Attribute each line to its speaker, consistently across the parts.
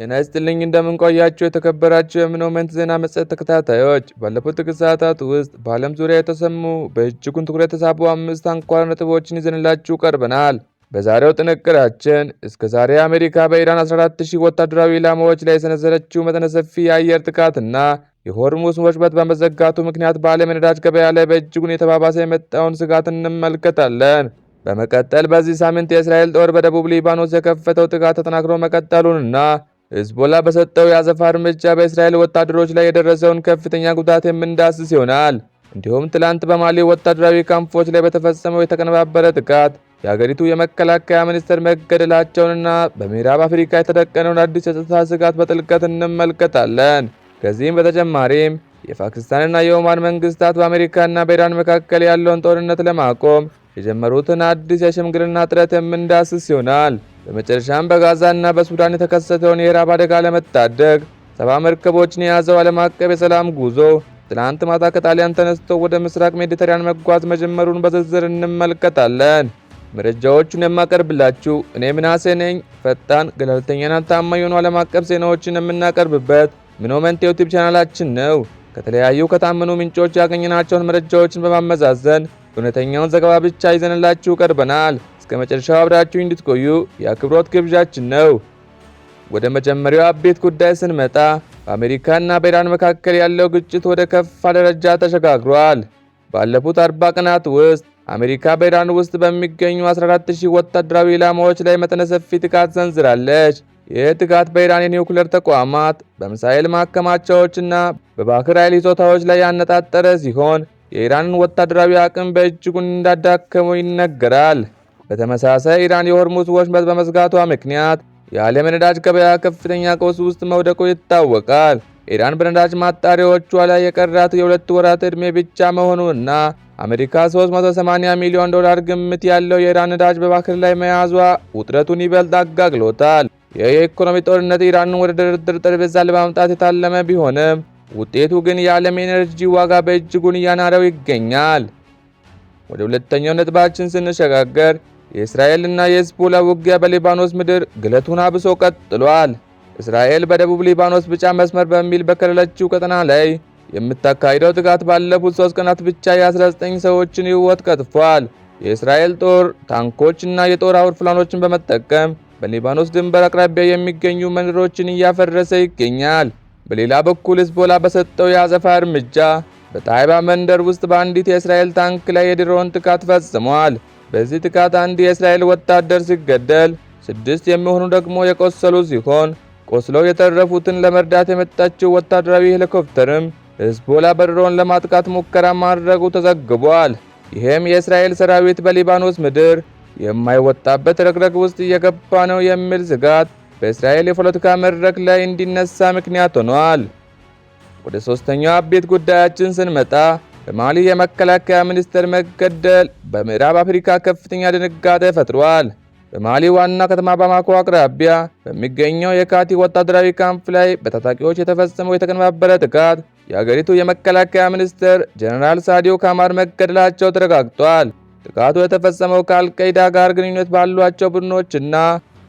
Speaker 1: ጤና ይስጥልኝ እንደምን ቆያችሁ የተከበራችሁ የምኖመንት ዜና መጽሔት ተከታታዮች። ባለፉት ጥቂት ሰዓታት ውስጥ በዓለም ዙሪያ የተሰሙ በእጅጉን ትኩረት የተሳቡ 5 አንኳር ነጥቦችን ይዘንላችሁ ቀርበናል። በዛሬው ጥንቅራችን እስከ ዛሬ አሜሪካ በኢራን 14000 ወታደራዊ ኢላማዎች ላይ የሰነዘረችው መጠነ ሰፊ የአየር ጥቃትና የሆርሙዝ ወሽመጥ በመዘጋቱ ምክንያት በዓለም የነዳጅ ገበያ ላይ በእጅጉን የተባባሰ የመጣውን ስጋት እንመለከታለን። በመቀጠል በዚህ ሳምንት የእስራኤል ጦር በደቡብ ሊባኖስ የከፈተው ጥቃት ተጠናክሮ መቀጠሉንና ሂዝቦላ በሰጠው የአጸፋ እርምጃ በእስራኤል ወታደሮች ላይ የደረሰውን ከፍተኛ ጉዳት የምንዳስስ ይሆናል። እንዲሁም ትላንት በማሊ ወታደራዊ ካምፖች ላይ በተፈጸመው የተቀነባበረ ጥቃት የሀገሪቱ የመከላከያ ሚኒስትር መገደላቸውንና በምዕራብ አፍሪካ የተደቀነውን አዲስ የጸጥታ ስጋት በጥልቀት እንመለከታለን። ከዚህም በተጨማሪም የፓኪስታንና የኦማን መንግስታት በአሜሪካና በኢራን መካከል ያለውን ጦርነት ለማቆም የጀመሩትን አዲስ የሽምግልና ጥረት የምንዳስስ ይሆናል። በመጨረሻም በጋዛና በሱዳን የተከሰተውን የረሃብ አደጋ ለመታደግ 70 መርከቦችን የያዘው ዓለም አቀፍ የሰላም ጉዞ ትናንት ማታ ከጣሊያን ተነስቶ ወደ ምስራቅ ሜዲተራኒያን መጓዝ መጀመሩን በዝርዝር እንመለከታለን። መረጃዎቹን የማቀርብላችሁ እኔ ምናሴ ነኝ። ፈጣን ገለልተኛና ታማኝ የሆኑ ዓለም አቀፍ ዜናዎችን የምናቀርብበት ምኖመንት ዩቲዩብ ቻናላችን ነው። ከተለያዩ ከታመኑ ምንጮች ያገኘናቸውን መረጃዎችን በማመዛዘን እውነተኛውን ዘገባ ብቻ ይዘንላችሁ ቀርበናል። እስከ መጨረሻው አብራችሁ እንድትቆዩ የአክብሮት ግብዣችን ነው። ወደ መጀመሪያው አቤት ጉዳይ ስንመጣ በአሜሪካና በኢራን መካከል ያለው ግጭት ወደ ከፋ ደረጃ ተሸጋግሯል። ባለፉት 40 ቀናት ውስጥ አሜሪካ በኢራን ውስጥ በሚገኙ 14000 ወታደራዊ ኢላማዎች ላይ መጠነ ሰፊ ጥቃት ሰንዝራለች። ይህ ጥቃት በኢራን የኒውክሌር ተቋማት፣ በሚሳኤል ማከማቻዎችና በባህር ኃይል ይዞታዎች ላይ ያነጣጠረ ሲሆን የኢራንን ወታደራዊ አቅም በእጅጉን እንዳዳከመው ይነገራል። በተመሳሳይ ኢራን የሆርሙዝ ወሽመጥ በመዝጋቷ ምክንያት የዓለም ነዳጅ ገበያ ከፍተኛ ቀውስ ውስጥ መውደቁ ይታወቃል። ኢራን በነዳጅ ማጣሪያዎቿ ላይ የቀራት የ2 ወራት ዕድሜ ብቻ መሆኑና አሜሪካ $380 ሚሊዮን ግምት ያለው የኢራን ነዳጅ በባህር ላይ መያዟ ውጥረቱን ይበልጥ አጋግሎታል። የኢኮኖሚ ጦርነት ኢራንን ወደ ድርድር ጠረጴዛ ለማምጣት የታለመ ቢሆንም ውጤቱ ግን የዓለም ኤነርጂ ዋጋ በእጅጉን እያናረው ይገኛል። ወደ ሁለተኛው ነጥባችን ስንሸጋገር የእስራኤልና የሂዝቦላ ውጊያ በሊባኖስ ምድር ግለቱን አብሶ ቀጥሏል። እስራኤል በደቡብ ሊባኖስ ቢጫ መስመር በሚል በከለለችው ቀጠና ላይ የምታካሂደው ጥቃት ባለፉት 3 ቀናት ብቻ የ19 ሰዎችን ሕይወት ቀጥፏል። የእስራኤል ጦር ታንኮችና የጦር አውሮፕላኖችን በመጠቀም በሊባኖስ ድንበር አቅራቢያ የሚገኙ መንደሮችን እያፈረሰ ይገኛል። በሌላ በኩል ሂዝቦላ በሰጠው የአጸፋ እርምጃ በጣይባ መንደር ውስጥ በአንዲት የእስራኤል ታንክ ላይ የድሮን ጥቃት ፈጽሟል። በዚህ ጥቃት አንድ የእስራኤል ወታደር ሲገደል 6 የሚሆኑ ደግሞ የቆሰሉ ሲሆን ቆስለው የተረፉትን ለመርዳት የመጣችው ወታደራዊ ሄሊኮፕተርም ሂዝቦላ በድሮን ለማጥቃት ሙከራ ማድረጉ ተዘግቧል። ይህም የእስራኤል ሰራዊት በሊባኖስ ምድር የማይወጣበት ረግረግ ውስጥ እየገባ ነው የሚል ስጋት በእስራኤል የፖለቲካ መድረክ ላይ እንዲነሳ ምክንያት ሆኗል። ወደ ሶስተኛው አቤት ጉዳያችን ስንመጣ በማሊ የመከላከያ ሚኒስትር መገደል በምዕራብ አፍሪካ ከፍተኛ ድንጋጤ ፈጥሯል። በማሊ ዋና ከተማ ባማኮ አቅራቢያ በሚገኘው የካቲ ወታደራዊ ካምፕ ላይ በታጣቂዎች የተፈጸመው የተቀነባበረ ጥቃት የሀገሪቱ የመከላከያ ሚኒስትር ጀነራል ሳዲዮ ካማር መገደላቸው ተረጋግጧል። ጥቃቱ የተፈጸመው ከአልቃይዳ ጋር ግንኙነት ባሏቸው ቡድኖችና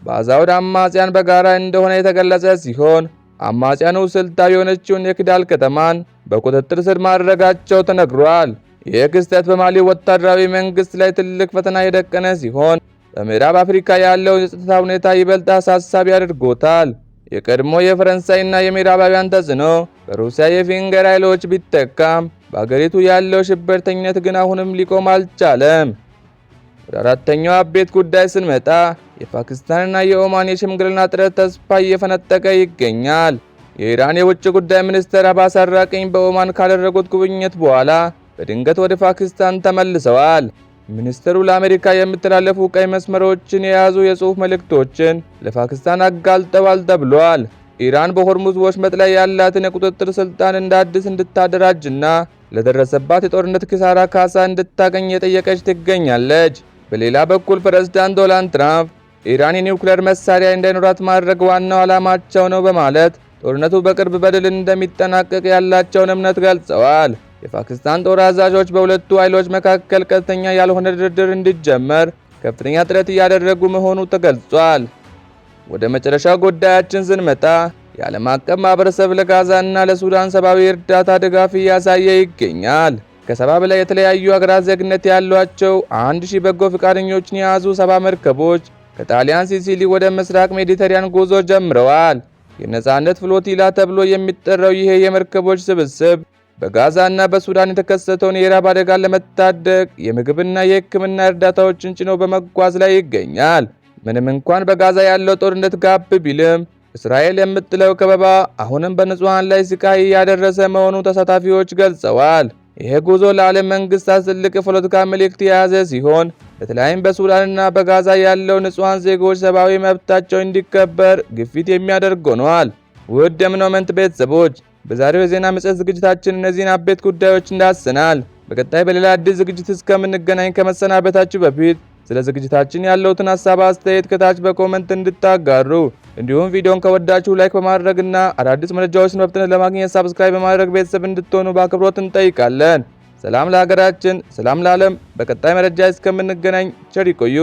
Speaker 1: በአዛውድ አማጽያን በጋራ እንደሆነ የተገለጸ ሲሆን አማጽያኑ ስልታዊ የሆነችውን የኪዳል ከተማን በቁጥጥር ስር ማድረጋቸው ተነግሯል። ይህ ክስተት በማሊ ወታደራዊ መንግስት ላይ ትልቅ ፈተና የደቀነ ሲሆን በምዕራብ አፍሪካ ያለው የጸጥታ ሁኔታ ይበልጥ አሳሳቢ አድርጎታል። የቀድሞ የፈረንሳይና የምዕራባውያን ተጽዕኖ በሩሲያ የፊንገር ኃይሎች ቢተካም በአገሪቱ ያለው ሽብርተኝነት ግን አሁንም ሊቆም አልቻለም። ወደ አራተኛው አቤት ጉዳይ ስንመጣ የፓኪስታንና የኦማን የሽምግልና ጥረት ተስፋ እየፈነጠቀ ይገኛል። የኢራን የውጭ ጉዳይ ሚኒስትር አባስ አራቂኝ በኦማን ካደረጉት ጉብኝት በኋላ በድንገት ወደ ፓኪስታን ተመልሰዋል። ሚኒስትሩ ለአሜሪካ የሚተላለፉ ቀይ መስመሮችን የያዙ የጽሑፍ መልእክቶችን ለፓኪስታን አጋልጠዋል ተብሏል። ኢራን በሆርሙዝ ወሽመጥ ላይ ያላትን የቁጥጥር ስልጣን እንደ አዲስ እንድታደራጅና ለደረሰባት የጦርነት ኪሳራ ካሳ እንድታገኝ የጠየቀች ትገኛለች። በሌላ በኩል ፕሬዝዳንት ዶናልድ ትራምፕ ኢራን የኒውክሌር መሳሪያ እንዳይኖራት ማድረግ ዋናው ዓላማቸው ነው በማለት ጦርነቱ በቅርብ በድል እንደሚጠናቀቅ ያላቸውን እምነት ገልጸዋል። የፓኪስታን ጦር አዛዦች በሁለቱ ኃይሎች መካከል ቀጥተኛ ያልሆነ ድርድር እንዲጀመር ከፍተኛ ጥረት እያደረጉ መሆኑ ተገልጿል። ወደ መጨረሻው ጉዳያችን ስንመጣ የዓለም አቀፍ ማህበረሰብ ለጋዛና ለሱዳን ሰብአዊ እርዳታ ድጋፍ እያሳየ ይገኛል። ከ70 በላይ የተለያዩ ሀገራት ዜግነት ያሏቸው 1000 በጎ ፈቃደኞችን የያዙ 70 መርከቦች ከጣሊያን ሲሲሊ ወደ ምስራቅ ሜዲተሪያን ጉዞ ጀምረዋል። የነጻነት ፍሎቲላ ተብሎ የሚጠራው ይሄ የመርከቦች ስብስብ በጋዛና በሱዳን የተከሰተውን የረሃብ አደጋን ለመታደግ የምግብና የሕክምና እርዳታዎችን ጭኖ በመጓዝ ላይ ይገኛል። ምንም እንኳን በጋዛ ያለው ጦርነት ጋብ ቢልም እስራኤል የምትጥለው ከበባ አሁንም በንጹሃን ላይ ስቃይ እያደረሰ መሆኑ ተሳታፊዎች ገልጸዋል። ይህ ጉዞ ለዓለም መንግስታት ትልቅ የፖለቲካ መልእክት የያዘ ሲሆን በተለይም በሱዳንና በጋዛ ያለው ንጹሃን ዜጎች ሰብአዊ መብታቸው እንዲከበር ግፊት የሚያደርግ ሆኗል። ውድ የምኖመንት ቤተሰቦች በዛሬው የዜና መጽሔት ዝግጅታችን እነዚህን አበይት ጉዳዮች እንዳሰናል። በቀጣይ በሌላ አዲስ ዝግጅት እስከምንገናኝ ከመሰናበታችሁ በፊት ስለ ዝግጅታችን ያለውትን ሐሳብ አስተያየት ከታች በኮሜንት እንድታጋሩ እንዲሁም ቪዲዮን ከወዳችሁ ላይክ በማድረግና አዳዲስ መረጃዎችን በፍጥነት ለማግኘት ሰብስክራይብ በማድረግ ቤተሰብ እንድትሆኑ በአክብሮት እንጠይቃለን። ሰላም ለሀገራችን፣ ሰላም ለዓለም። በቀጣይ መረጃ እስከምንገናኝ ቸር ይቆዩ።